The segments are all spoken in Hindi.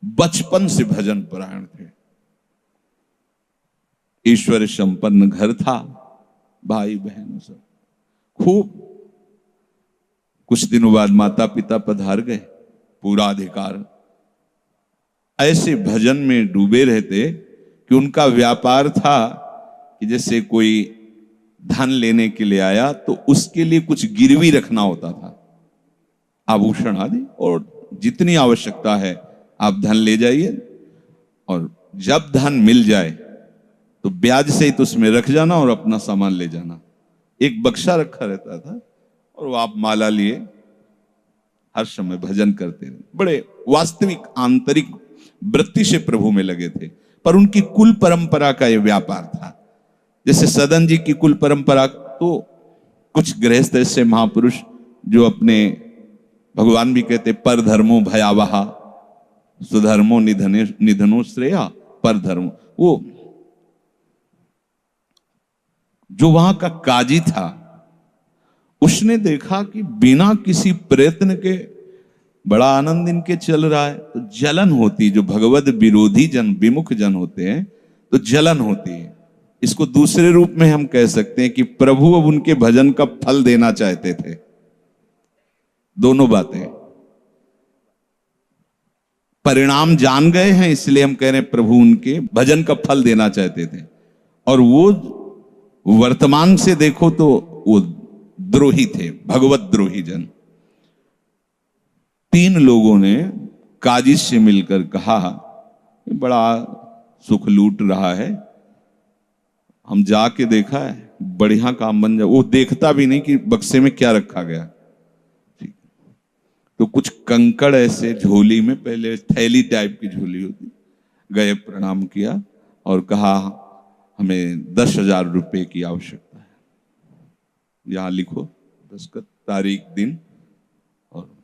बचपन से भजन परायण थे। ईश्वर संपन्न घर था, भाई बहन सब खूब। कुछ दिनों बाद माता पिता पधार गए, पूरा अधिकार। ऐसे भजन में डूबे रहते कि उनका व्यापार था कि जैसे कोई धन लेने के लिए आया तो उसके लिए कुछ गिरवी रखना होता था, आभूषण आदि, और जितनी आवश्यकता है आप धन ले जाइए, और जब धन मिल जाए तो ब्याज सहित उसमें रख जाना और अपना सामान ले जाना। एक बक्सा रखा रहता था और वो आप माला लिए हर समय भजन करते रहे। बड़े वास्तविक आंतरिक वृत्ति से प्रभु में लगे थे। पर उनकी कुल परंपरा का यह व्यापार था। जैसे सदन जी की कुल परंपरा, तो कुछ गृहस्थ ऐसे महापुरुष जो अपने, भगवान भी कहते पर धर्मो भयावहा सुधर्मो निधनो श्रेया पर धर्म, वो जो वहां का काजी था उसने देखा कि बिना किसी प्रयत्न के बड़ा आनंद इनके चल रहा है, तो जलन होती, जो भगवत विरोधी जन विमुख जन होते हैं तो जलन होती है। इसको दूसरे रूप में हम कह सकते हैं कि प्रभु अब उनके भजन का फल देना चाहते थे। दोनों बातें, परिणाम जान गए हैं इसलिए हम कह रहे हैं प्रभु उनके भजन का फल देना चाहते थे, और वो वर्तमान से देखो तो वो द्रोही थे, भगवत द्रोही जन। 3 लोगों ने काजी से मिलकर कहा बड़ा सुख लूट रहा है, हम जाके देखा है, बढ़िया काम बन जाए। वो देखता भी नहीं कि बक्से में क्या रखा गया। ठीक, तो कुछ कंकड़ ऐसे झोली में, पहले थैली टाइप की झोली होती, गए प्रणाम किया और कहा हमें 10,000 रुपए की आवश्यकता है, यहां लिखो दस्तखत, तारीख, दिन, और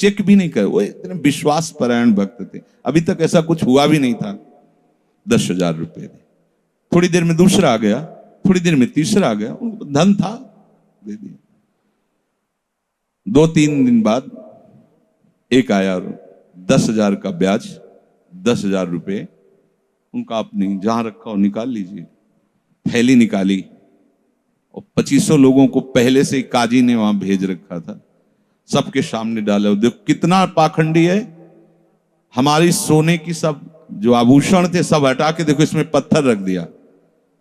चेक भी नहीं कर। वो इतने विश्वास परायण भक्त थे, अभी तक ऐसा कुछ हुआ भी नहीं था। 10,000 रुपए दे। थोड़ी देर में दूसरा आ गया, थोड़ी देर में तीसरा आ गया, उनको धन था, दे दिया। 2-3 दिन बाद एक आया और 10,000 का ब्याज, 10,000 रुपए उनका, अपनी जहां रखा हो निकाल लीजिए। थैली निकाली और 2500 लोगों को पहले से काजी ने वहां भेज रखा था, सबके सामने डाला। देखो कितना पाखंडी है, हमारी सोने की सब जो आभूषण थे सब हटा के देखो इसमें पत्थर रख दिया।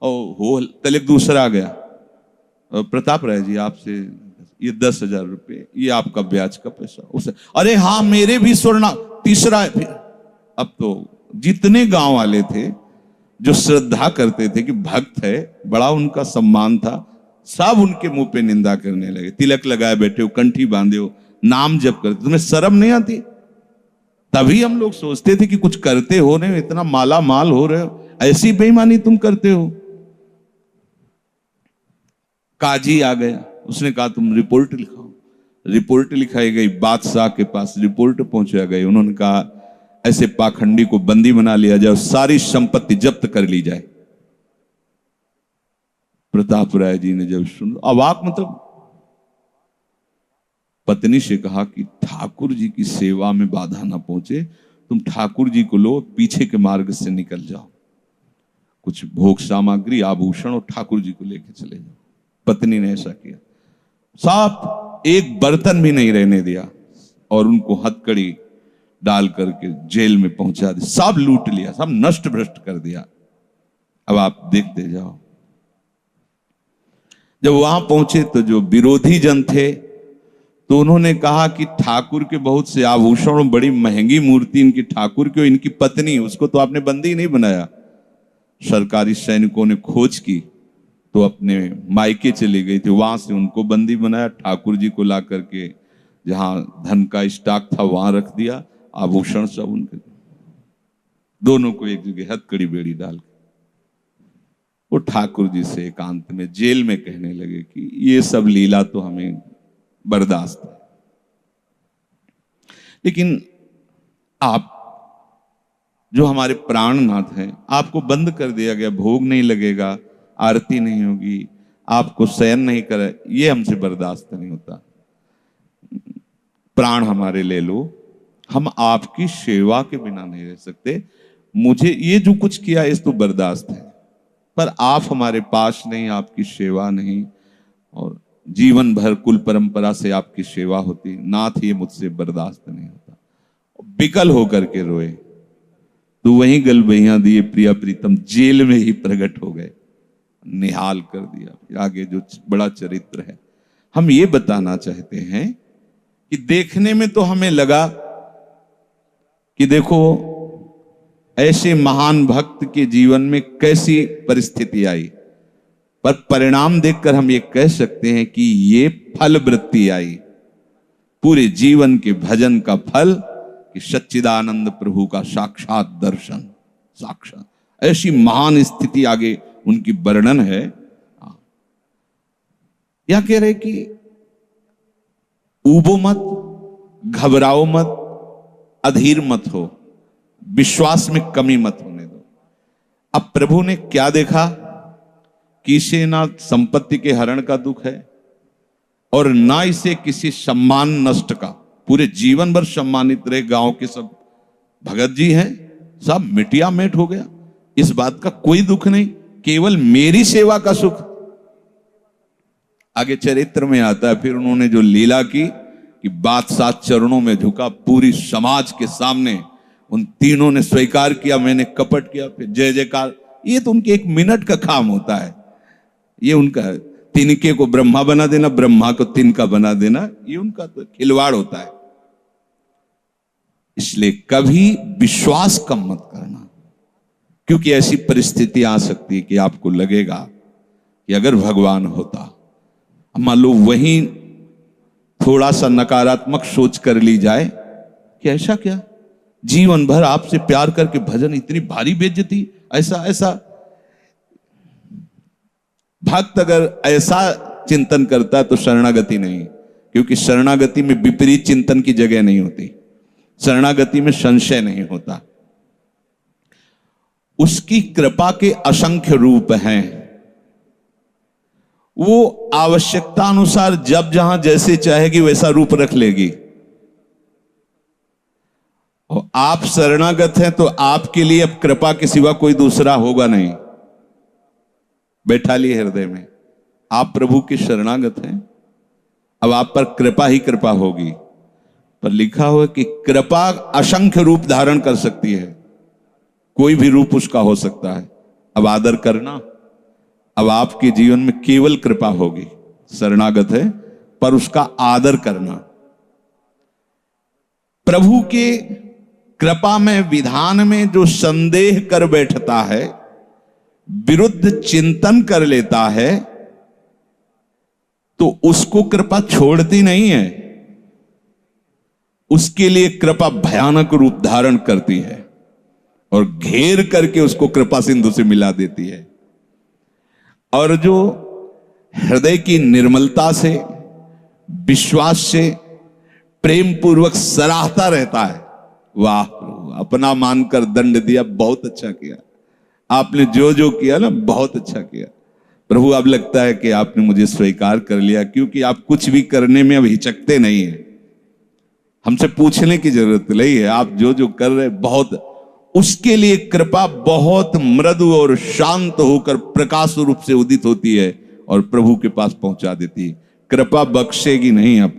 और हो तले दूसरा आ गया, प्रताप राय जी आपसे ये 10,000 रुपए, ये आपका ब्याज का पैसा। उसे अरे हाँ मेरे भी स्वर्ण, तीसरा है। फिर अब तो जितने गांव वाले थे जो श्रद्धा करते थे कि भक्त है, बड़ा उनका सम्मान था, सब उनके मुंह पे निंदा करने लगे। तिलक लगाए बैठे हो, कंठी बांधे हो, नाम जप करते, तुम्हें शर्म नहीं आती? तभी हम लोग सोचते थे कि कुछ करते हो रहे हो, इतना माला माल हो रहे हो, ऐसी बेईमानी तुम करते हो। काजी आ गया, उसने कहा तुम रिपोर्ट लिखाओ। रिपोर्ट लिखाई गई, बादशाह के पास रिपोर्ट पहुंचा गई। उन्होंने कहा ऐसे पाखंडी को बंदी बना लिया जाए, सारी संपत्ति जब्त कर ली जाए। प्रताप राय जी ने जब सुना, अवाक, मतलब पत्नी से कहा कि ठाकुर जी की सेवा में बाधा ना पहुंचे, तुम ठाकुर जी को लो, पीछे के मार्ग से निकल जाओ, कुछ भोग सामग्री आभूषण और ठाकुर जी को लेके चले जाओ। पत्नी ने ऐसा किया, साफ एक बर्तन भी नहीं रहने दिया और उनको हथकड़ी डाल करके जेल में पहुंचा दिया, सब लूट लिया, सब नष्ट भ्रष्ट कर दिया। अब आप देखते जाओ। जब वहां पहुंचे तो जो विरोधी जन थे तो उन्होंने कहा कि ठाकुर के बहुत से आभूषण, बड़ी महंगी मूर्ति इनकी ठाकुर की, इनकी पत्नी, उसको तो आपने बंदी नहीं बनाया। सरकारी सैनिकों ने खोज की तो अपने मायके चली गई थी, वहां से उनको बंदी बनाया। ठाकुर जी को ला करके जहां धन का स्टॉक था वहां रख दिया, आभूषण सब उनके, दोनों को एक जगह हथकड़ी बेड़ी डाल के वो ठाकुर जी से एकांत में जेल में कहने लगे कि ये सब लीला तो हमें बर्दाश्त है, लेकिन आप जो हमारे प्राणनाथ हैं, आपको बंद कर दिया गया, भोग नहीं लगेगा, आरती नहीं होगी, आपको शयन नहीं करे, ये हमसे बर्दाश्त नहीं होता। प्राण हमारे ले लो, हम आपकी सेवा के बिना नहीं रह सकते। मुझे ये जो कुछ किया इस तो बर्दाश्त है, पर आप हमारे पास नहीं, आपकी सेवा नहीं, और जीवन भर कुल परंपरा से आपकी सेवा होती, नाथ ये मुझसे बर्दाश्त नहीं होता। विकल होकर के रोए तो वहीं गलबैया दिए प्रिया प्रीतम जेल में ही प्रकट हो गए, निहाल कर दिया। आगे जो बड़ा चरित्र है, हम ये बताना चाहते हैं कि देखने में तो हमें लगा कि देखो ऐसे महान भक्त के जीवन में कैसी परिस्थिति आई, पर परिणाम देखकर हम ये कह सकते हैं कि ये फल वृत्ति आई, पूरे जीवन के भजन का फल, कि सच्चिदानंद प्रभु का साक्षात दर्शन, साक्षात ऐसी महान स्थिति आगे उनकी वर्णन है। या कह रहे कि ऊबो मत, घबराओ मत, अधीर मत हो, विश्वास में कमी मत होने दो। अब प्रभु ने क्या देखा कि इसे ना संपत्ति के हरण का दुख है और ना इसे किसी सम्मान नष्ट का। पूरे जीवन भर सम्मानित रहे, गांव के सब भगत जी हैं, सब मिटिया मेट हो गया, इस बात का कोई दुख नहीं, केवल मेरी सेवा का सुख। आगे चरित्र में आता है फिर उन्होंने जो लीला की कि बादशाह चरणों में झुका, पूरी समाज के सामने उन तीनों ने स्वीकार किया मैंने कपट किया, फिर जय जयकार। ये तो उनके एक मिनट का काम होता है, ये उनका तिनके को ब्रह्मा बना देना, ब्रह्मा को तिनका बना देना, ये उनका तो खिलवाड़ होता है। इसलिए कभी विश्वास कम मत करना, क्योंकि ऐसी परिस्थिति आ सकती है कि आपको लगेगा कि अगर भगवान होता, मान लो वहीं थोड़ा सा नकारात्मक सोच कर ली जाए कि ऐसा क्या, जीवन भर आपसे प्यार करके भजन, इतनी भारी बेइज्जती, ऐसा ऐसा। भक्त अगर ऐसा चिंतन करता है तो शरणागति नहीं, क्योंकि शरणागति में विपरीत चिंतन की जगह नहीं होती, शरणागति में संशय नहीं होता। उसकी कृपा के असंख्य रूप हैं, वो आवश्यकता अनुसार जब जहां जैसे चाहेगी वैसा रूप रख लेगी। और आप शरणागत हैं तो आपके लिए अब कृपा के सिवा कोई दूसरा होगा नहीं। बैठा लिए हृदय में, आप प्रभु के शरणागत हैं, अब आप पर कृपा ही कृपा होगी। पर लिखा हुआ कि कृपा असंख्य रूप धारण कर सकती है, कोई भी रूप उसका हो सकता है। अब आदर करना, अब आपके जीवन में केवल कृपा होगी, शरणागत है पर उसका आदर करना। प्रभु के कृपा में, विधान में जो संदेह कर बैठता है, विरुद्ध चिंतन कर लेता है, तो उसको कृपा छोड़ती नहीं है, उसके लिए कृपा भयानक रूप धारण करती है और घेर करके उसको कृपा सिंधु से मिला देती है। और जो हृदय की निर्मलता से, विश्वास से, प्रेम पूर्वक सराहता रहता है, वाह अपना मानकर दंड दिया, बहुत अच्छा किया आपने, जो जो किया ना बहुत अच्छा किया प्रभु। अब लगता है कि आपने मुझे स्वीकार कर लिया, क्योंकि आप कुछ भी करने में अब हिचकते नहीं है, हमसे पूछने की जरूरत नहीं है, आप जो जो कर रहे बहुत। उसके लिए कृपा बहुत मृदु और शांत होकर प्रकाश रूप से उदित होती है और प्रभु के पास पहुंचा देती है। कृपा बख्शेगी नहीं। आप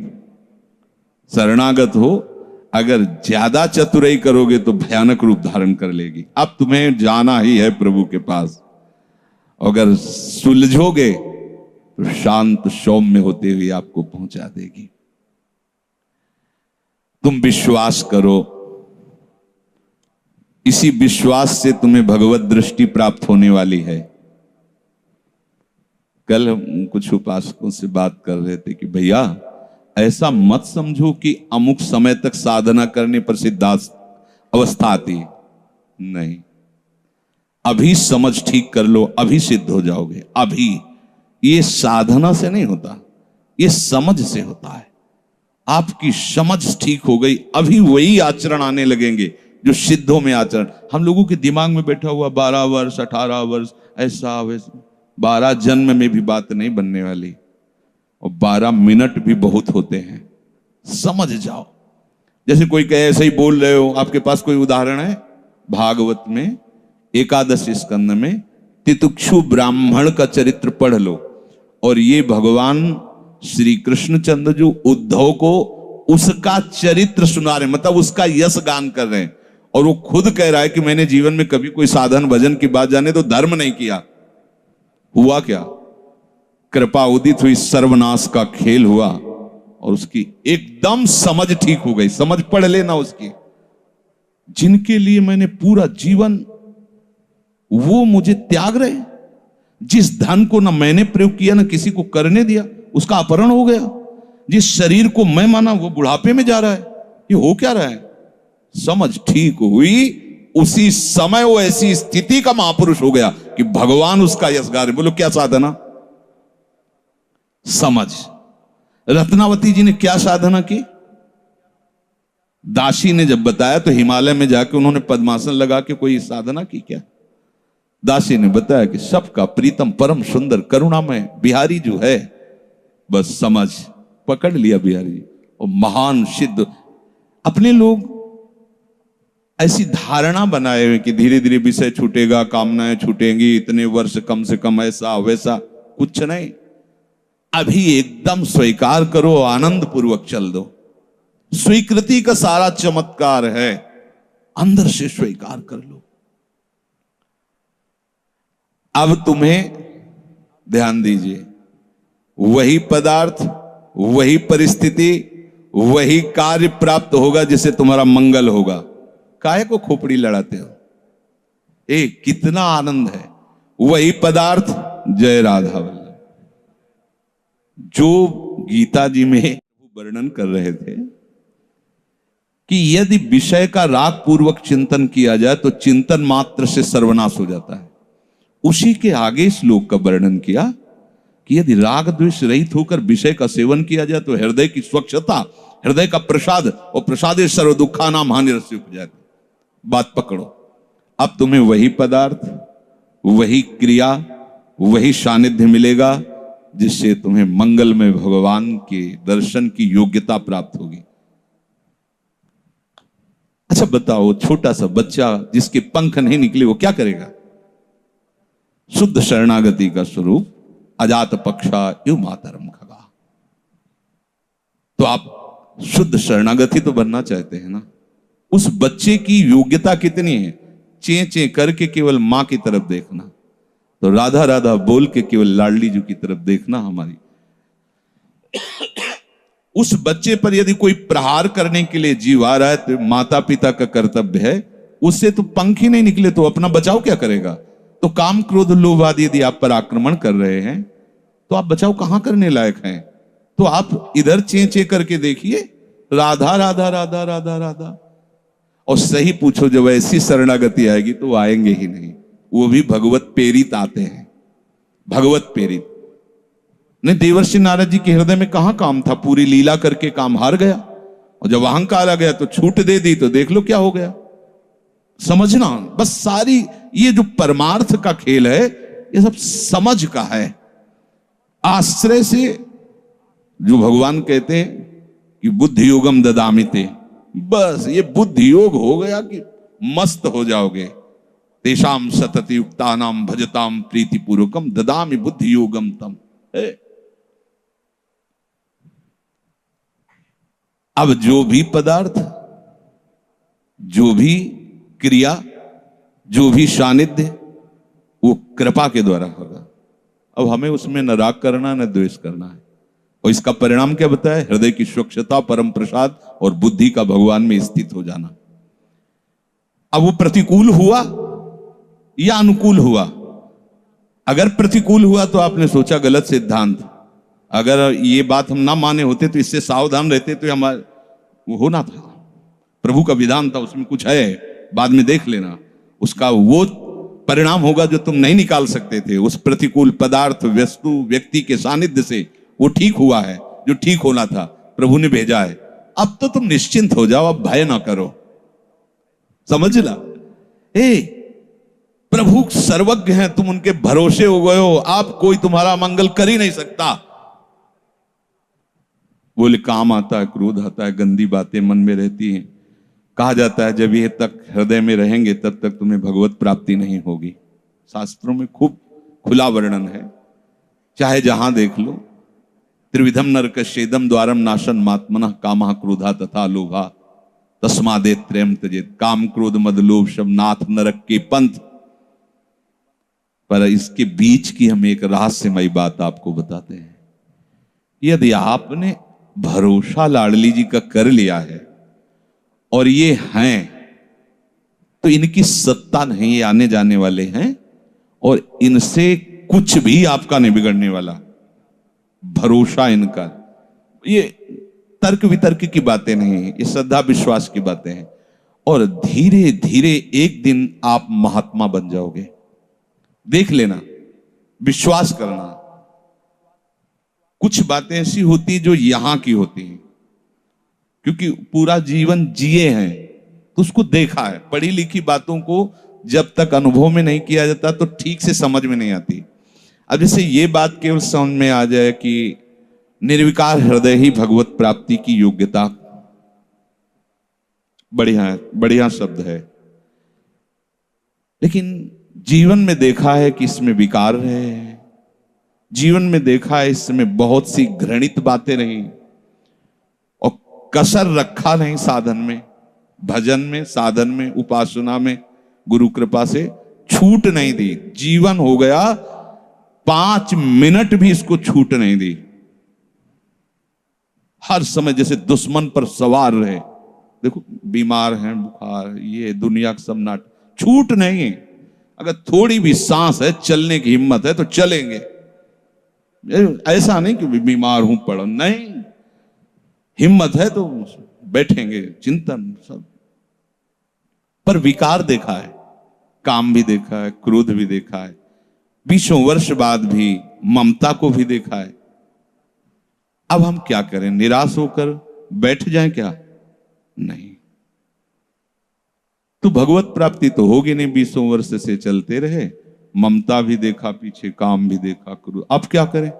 शरणागत हो, अगर ज्यादा चतुराई करोगे तो भयानक रूप धारण कर लेगी। अब तुम्हें जाना ही है प्रभु के पास, अगर सुलझोगे तो शांत सौम्य होते हुए आपको पहुंचा देगी। तुम विश्वास करो, इसी विश्वास से तुम्हें भगवत दृष्टि प्राप्त होने वाली है। कल हम कुछ उपासकों से बात कर रहे थे कि भैया ऐसा मत समझो कि अमुक समय तक साधना करने पर सिद्धार्थ अवस्था आती है, नहीं, अभी समझ ठीक कर लो, अभी सिद्ध हो जाओगे। अभी ये साधना से नहीं होता, ये समझ से होता है। आपकी समझ ठीक हो गई, अभी वही आचरण आने लगेंगे जो सिद्धों में आचरण। हम लोगों के दिमाग में बैठा हुआ 12 वर्ष 18 वर्ष ऐसा वैसा, 12 जन्म में भी बात नहीं बनने वाली, और 12 मिनट भी बहुत होते हैं। समझ जाओ, जैसे कोई कहे ऐसे ही बोल रहे हो, आपके पास कोई उदाहरण है? भागवत में 11 स्कंद में तितिक्षु ब्राह्मण का चरित्र पढ़ लो, और ये भगवान श्री कृष्णचंद्र जो उद्धव को उसका चरित्र सुना रहे, मतलब उसका यश गान कर रहे हैं, और वो खुद कह रहा है कि मैंने जीवन में कभी कोई साधन भजन की बात जाने तो धर्म नहीं किया। हुआ क्या? कृपा उदित हुई, सर्वनाश का खेल हुआ, और उसकी एकदम समझ ठीक हो गई। समझ पढ़ लेना उसकी। जिनके लिए मैंने पूरा जीवन, वो मुझे त्याग रहे। जिस धन को ना मैंने प्रयोग किया ना किसी को करने दिया, उसका अपहरण हो गया। जिस शरीर को मैं माना वो बुढ़ापे में जा रहा है। ये हो क्या रहा है? समझ ठीक हुई, उसी समय वो ऐसी स्थिति का महापुरुष हो गया कि भगवान उसका यश गा रहे। बोलो क्या साधना? समझ। रत्नावती जी ने क्या साधना की? दासी ने जब बताया तो हिमालय में जाके उन्होंने पद्मासन लगा के कोई साधना की क्या? दासी ने बताया कि सबका प्रीतम परम सुंदर करुणामय बिहारी जो है, बस समझ पकड़ लिया बिहारी। और महान सिद्ध। अपने लोग ऐसी धारणा बनाए हुए कि धीरे धीरे विषय छूटेगा, कामनाएं छूटेंगी, इतने वर्ष कम से कम, ऐसा वैसा। कुछ नहीं, अभी एकदम स्वीकार करो, आनंद पूर्वक चल दो। स्वीकृति का सारा चमत्कार है, अंदर से स्वीकार कर लो। अब तुम्हें ध्यान दीजिए, वही पदार्थ, वही परिस्थिति, वही कार्य प्राप्त होगा जिससे तुम्हारा मंगल होगा। काहे को खोपड़ी लड़ाते हो? कितना आनंद है। वही पदार्थ, जय राधा वल्लभ। जो गीता जी में वर्णन कर रहे थे कि यदि विषय का राग पूर्वक चिंतन किया जाए तो चिंतन मात्र से सर्वनाश हो जाता है, उसी के आगे श्लोक का वर्णन किया कि यदि राग द्वेष रहित होकर विषय का सेवन किया जाए तो हृदय की स्वच्छता, हृदय का प्रसाद, और प्रसादे सर्व दुखा नाम हानिरस्य उपजाति। बात पकड़ो। अब तुम्हें वही पदार्थ, वही क्रिया, वही सानिध्य मिलेगा जिससे तुम्हें मंगल में भगवान के दर्शन की योग्यता प्राप्त होगी। अच्छा बताओ, छोटा सा बच्चा जिसके पंख नहीं निकले वो क्या करेगा? शुद्ध शरणागति का स्वरूप अजात पक्षा यु मातरम खगा। तो आप शुद्ध शरणागति तो बनना चाहते हैं ना? उस बच्चे की योग्यता कितनी है? चे चे करके केवल मां की तरफ देखना, तो राधा राधा बोल के केवल लाडली जी की तरफ देखना हमारी। उस बच्चे पर यदि कोई प्रहार करने के लिए जीव आ रहा है तो माता पिता का कर्तव्य है, उससे तो पंख ही नहीं निकले तो अपना बचाव क्या करेगा? तो काम क्रोध लोभ आदि यदि आप पर आक्रमण कर रहे हैं तो आप बचाव कहां करने लायक हैं? तो आप इधर चे चे करके देखिए, राधा राधा राधा राधा राधा। और सही पूछो, जब ऐसी शरणागति आएगी तो आएंगे ही नहीं। वो भी भगवत प्रेरित आते हैं, भगवत प्रेरित। नहीं, देवर्षि नारद जी के हृदय में कहां काम था? पूरी लीला करके काम हार गया, और जब अहंकार आ गया तो छूट दे दी, तो देख लो क्या हो गया। समझना बस, सारी ये जो परमार्थ का खेल है ये सब समझ का है। आश्रय से जो भगवान कहते हैं कि बुद्धि योगम ददामिते, बस ये बुद्धि योग हो गया कि मस्त हो जाओगे। तेषाम सतत युक्तानाम भजताम प्रीति पूर्वकम ददामि बुद्धि योगम तम। अब जो भी पदार्थ, जो भी क्रिया, जो भी सानिध्य, वो कृपा के द्वारा होगा। अब हमें उसमें न राग करना न द्वेष करना है। और इसका परिणाम क्या बताया? हृदय की स्वच्छता, परम प्रसाद और बुद्धि का भगवान में स्थित हो जाना। अब वो प्रतिकूल हुआ या अनुकूल हुआ? अगर प्रतिकूल हुआ तो आपने सोचा गलत सिद्धांत। अगर ये बात हम ना माने होते तो इससे सावधान रहते तो हमारा वो होना था। प्रभु का विधान था, उसमें कुछ है, बाद में देख लेना। उसका वो परिणाम होगा जो तुम नहीं निकाल सकते थे। उस प्रतिकूल पदार्थ, वस्तु, व्यक्ति के सानिध्य से वो ठीक हुआ है जो ठीक होना था, प्रभु ने भेजा है। अब तो तुम निश्चिंत हो जाओ, अब भय ना करो। समझना, प्रभु सर्वज्ञ हैं, तुम उनके भरोसे हो गए हो। आप कोई तुम्हारा मंगल कर ही नहीं सकता। बोले काम आता है, क्रोध आता है, गंदी बातें मन में रहती हैं। कहा जाता है जब ये तक हृदय में रहेंगे तब तक तुम्हें भगवत प्राप्ति नहीं होगी। शास्त्रों में खूब खुला वर्णन है, चाहे जहां देख लो। त्रिविधम नरकस्येदम द्वारम नाशन मात्मनः कामः क्रोधा तथा लोभा तस्मादेव त्रयम् त्यजेत्। काम क्रोध मद लोभ सब नाथ नरक के पंथ। पर इसके बीच की हम एक रहस्यमयी बात आपको बताते हैं। यदि आपने भरोसा लाडली जी का कर लिया है और ये हैं, तो इनकी सत्ता नहीं, ये आने जाने वाले हैं और इनसे कुछ भी आपका नहीं बिगड़ने वाला। भरोसा इनका, ये तर्क वितर्क की बातें नहीं है, ये श्रद्धा विश्वास की बातें हैं। और धीरे धीरे एक दिन आप महात्मा बन जाओगे। देख लेना, विश्वास करना। कुछ बातें ऐसी होती जो यहां की होती हैं, क्योंकि पूरा जीवन जिए हैं तो उसको देखा है। पढ़ी लिखी बातों को जब तक अनुभव में नहीं किया जाता तो ठीक से समझ में नहीं आती। अब जैसे ये बात केवल समझ में आ जाए कि निर्विकार हृदय ही भगवत प्राप्ति की योग्यता, बढ़िया बढ़िया शब्द है, लेकिन जीवन में देखा है कि इसमें विकार है। जीवन में देखा है इसमें बहुत सी घृणित बातें रही और कसर रखा नहीं साधन में, भजन में, साधन में, उपासना में। गुरु कृपा से छूट नहीं दी। जीवन हो गया 5 मिनट भी इसको छूट नहीं दी। हर समय जैसे दुश्मन पर सवार रहे। देखो बीमार हैं, बुखार, ये दुनिया का सब नाट, छूट नहीं है। अगर थोड़ी भी सांस है, चलने की हिम्मत है तो चलेंगे। ऐसा नहीं कि बीमार हूं पड़ा, नहीं, हिम्मत है तो बैठेंगे, चिंतन सब। पर विकार देखा है, काम भी देखा है, क्रोध भी देखा है, 20 वर्ष बाद भी ममता को भी देखा है। अब हम क्या करें? निराश होकर बैठ जाएं क्या? नहीं। तो भगवत प्राप्ति तो होगी नहीं। 20 वर्ष से चलते रहे, ममता भी देखा पीछे, काम भी देखा, क्रोध। अब क्या करें?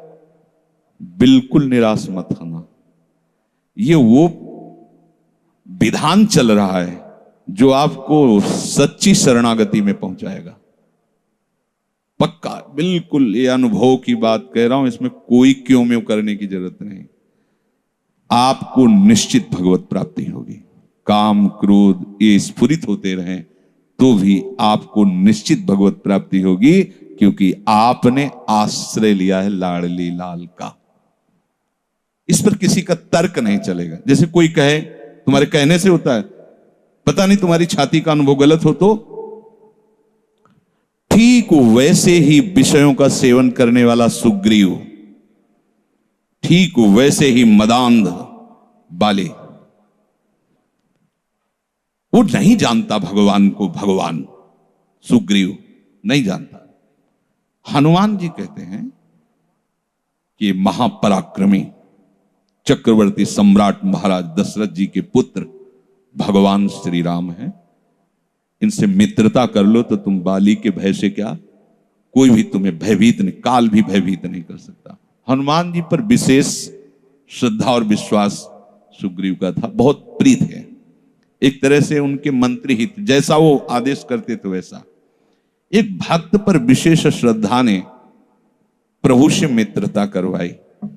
बिल्कुल निराश मत होना। ये वो विधान चल रहा है जो आपको सच्ची शरणागति में पहुंचाएगा। पक्का, बिल्कुल, ये अनुभव की बात कह रहा हूं, इसमें कोई क्यों में करने की जरूरत नहीं। आपको निश्चित भगवत प्राप्ति होगी। काम क्रोध ये स्फुरित होते रहें तो भी आपको निश्चित भगवत प्राप्ति होगी, क्योंकि आपने आश्रय लिया है लाडली लाल का। इस पर किसी का तर्क नहीं चलेगा। जैसे कोई कहे तुम्हारे कहने से होता है, पता नहीं तुम्हारी छाती का अनुभव गलत हो तो। ठीक वैसे ही विषयों का सेवन करने वाला सुग्रीव, ठीक वैसे ही मदांध बाली, वो नहीं जानता भगवान को। भगवान सुग्रीव नहीं जानता। हनुमान जी कहते हैं कि महापराक्रमी चक्रवर्ती सम्राट महाराज दशरथ जी के पुत्र भगवान श्री राम हैं। इनसे मित्रता कर लो तो तुम बाली के भय से क्या, कोई भी तुम्हें भयभीत नहीं, काल भी भयभीत नहीं कर सकता। हनुमान जी पर विशेष श्रद्धा और विश्वास सुग्रीव का था, बहुत प्रीत है। एक तरह से उनके मंत्री हित, जैसा वो आदेश करते थे वैसा। एक भक्त पर विशेष श्रद्धा ने प्रभु से मित्रता करवाई,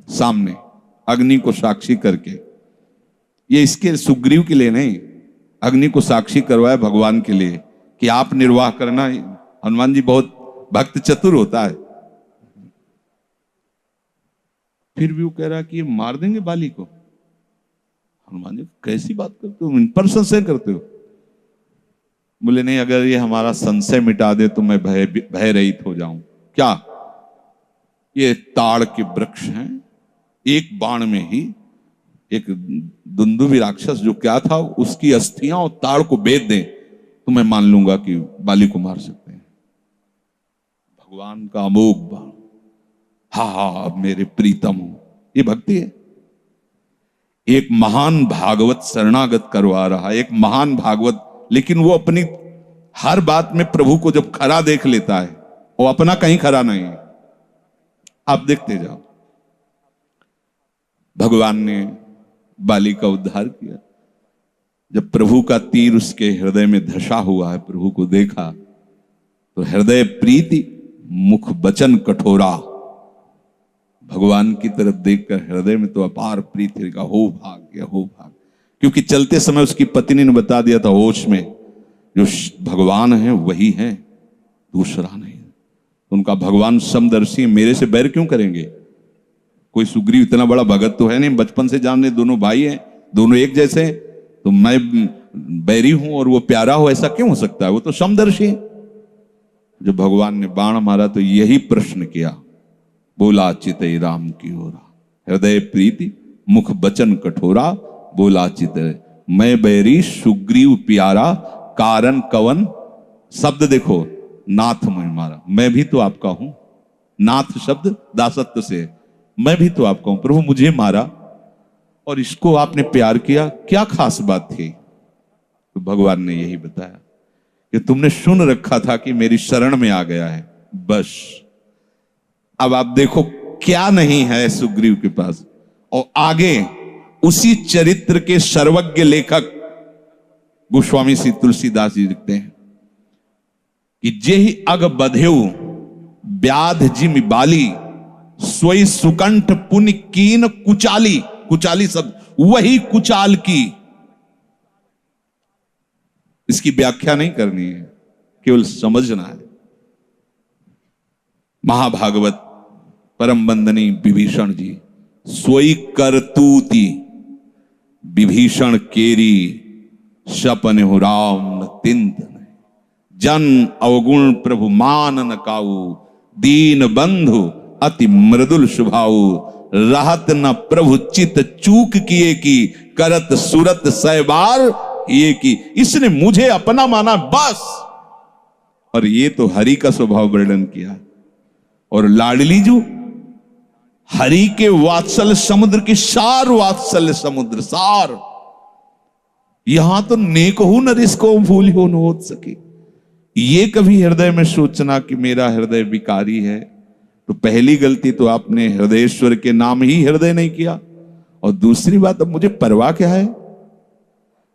सामने अग्नि को साक्षी करके। ये इसके सुग्रीव के लिए नहीं, अग्नि को साक्षी करवाया भगवान के लिए कि आप निर्वाह करना। हनुमान जी बहुत भक्त चतुर होता है। फिर भी वो कह रहा कि ये मार देंगे बाली को। हनुमान जी कैसी बात करते हो, इन पर संशय करते हो? बोले नहीं, अगर ये हमारा संशय मिटा दे तो मैं भय रहित हो जाऊं। क्या? ये ताड़ के वृक्ष हैं, एक बाण में ही एक दुंदुभी राक्षस जो क्या था, उसकी अस्थियां और ताड़ को बेच दें तो मैं मान लूंगा कि बाली को मार सकते हैं। भगवान का अमोघ बाण, हा हा मेरे प्रीतम हो, ये भक्ति है। एक महान भागवत शरणागत करवा रहा है, एक महान भागवत, लेकिन वो अपनी हर बात में प्रभु को जब खरा देख लेता है, वो अपना कहीं खरा नहीं है। आप देखते जाओ, भगवान ने बाली का उद्धार किया। जब प्रभु का तीर उसके हृदय में धसा हुआ है, प्रभु को देखा तो हृदय प्रीति मुख वचन कठोरा। भगवान की तरफ देखकर हृदय में तो अपार प्रीति का हो भाग्य, हो भाग्य। क्योंकि चलते समय उसकी पत्नी ने बता दिया था होश में, जो भगवान है वही है, दूसरा नहीं। उनका भगवान समदर्शी, मेरे से बैर क्यों करेंगे? कोई सुग्रीव इतना बड़ा भगत तो है नहीं, बचपन से जानने, दोनों भाई हैं, दोनों एक जैसे हैं, तो मैं बैरी हूं और वो प्यारा हो, ऐसा क्यों हो सकता है? वो तो समदर्शी है। जब भगवान ने बाण मारा तो यही प्रश्न किया, बोला चितई राम की ओरा, हृदय प्रीति मुख वचन कठोरा, बोला चितई मैं बैरी सुग्रीव प्यारा, कारण कवन। शब्द देखो, नाथ मैं मारा, मैं भी तो आपका हूं। नाथ शब्द दासत्व से, मैं भी तो आपका हूं, प्रभु मुझे मारा और इसको आपने प्यार किया, क्या खास बात थी? तो भगवान ने यही बताया कि तुमने सुन रखा था कि मेरी शरण में आ गया है, बस। अब आप देखो क्या नहीं है सुग्रीव के पास। और आगे उसी चरित्र के सर्वज्ञ लेखक गोस्वामी श्री तुलसीदास जी लिखते हैं कि जेहि अग बधेउ व्याध जिमि बाली, सोई सुकंठ पुनि कीन कुचाली। कुचाली शब्द, वही कुचाल की। इसकी व्याख्या नहीं करनी है, केवल समझना है। महाभागवत परम वंदनीय विभीषण जी, सोई करतूती विभीषण केरी, सपन हो राम न तिंत जन अवगुण प्रभु मान न काऊ, दीन बंधु अति मृदुल स्वभाव, रहत न प्रभु चित चूक किए की, करत सुरत सैबार ये की। इसने मुझे अपना माना बस। और ये तो हरि का स्वभाव वर्णन किया। और लाडली जो हरि के वात्सल्य समुद्र की सार, वात्सल्य समुद्र सार। यहां तो नेक हो नरिस को भूल हो न हो सके। ये कभी हृदय में सोचना कि मेरा हृदय विकारी है, तो पहली गलती तो आपने हृदयेश्वर के नाम ही हृदय नहीं किया। और दूसरी बात, अब मुझे परवाह क्या है?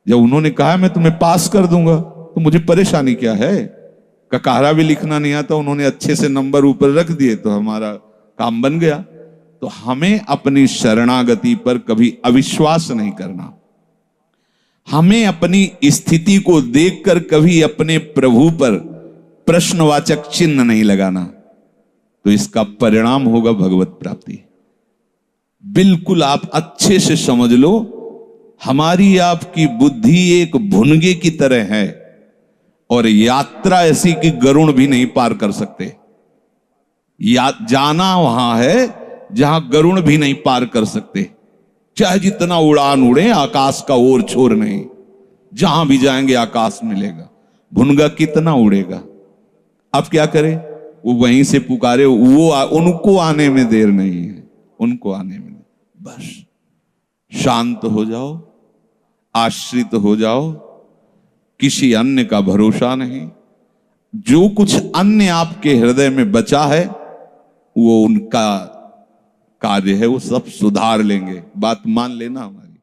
जब उन्होंने कहा मैं तुम्हें पास कर दूंगा तो मुझे परेशानी क्या है? ककारा भी लिखना नहीं आता, उन्होंने अच्छे से नंबर ऊपर रख दिए तो हमारा काम बन गया। तो हमें अपनी शरणागति पर कभी अविश्वास नहीं करना। हमें अपनी स्थिति को देखकर कभी अपने प्रभु पर प्रश्नवाचक चिन्ह नहीं लगाना, तो इसका परिणाम होगा भगवत प्राप्ति। बिल्कुल आप अच्छे से समझ लो, हमारी आपकी बुद्धि एक भुनगे की तरह है और यात्रा ऐसी कि गरुड़ भी नहीं पार कर सकते। जाना वहां है जहां गरुड़ भी नहीं पार कर सकते। चाहे जितना उड़ान उड़े, आकाश का ओर छोर नहीं। जहां भी जाएंगे आकाश मिलेगा, भुनगा कितना उड़ेगा। अब क्या करे? वो वहीं से पुकारे, वो उनको आने में देर नहीं है, उनको आने में बस। शांत हो जाओ, आश्रित हो जाओ, किसी अन्य का भरोसा नहीं। जो कुछ अन्य आपके हृदय में बचा है वो उनका कार्य है, वो सब सुधार लेंगे। बात मान लेना हमारी।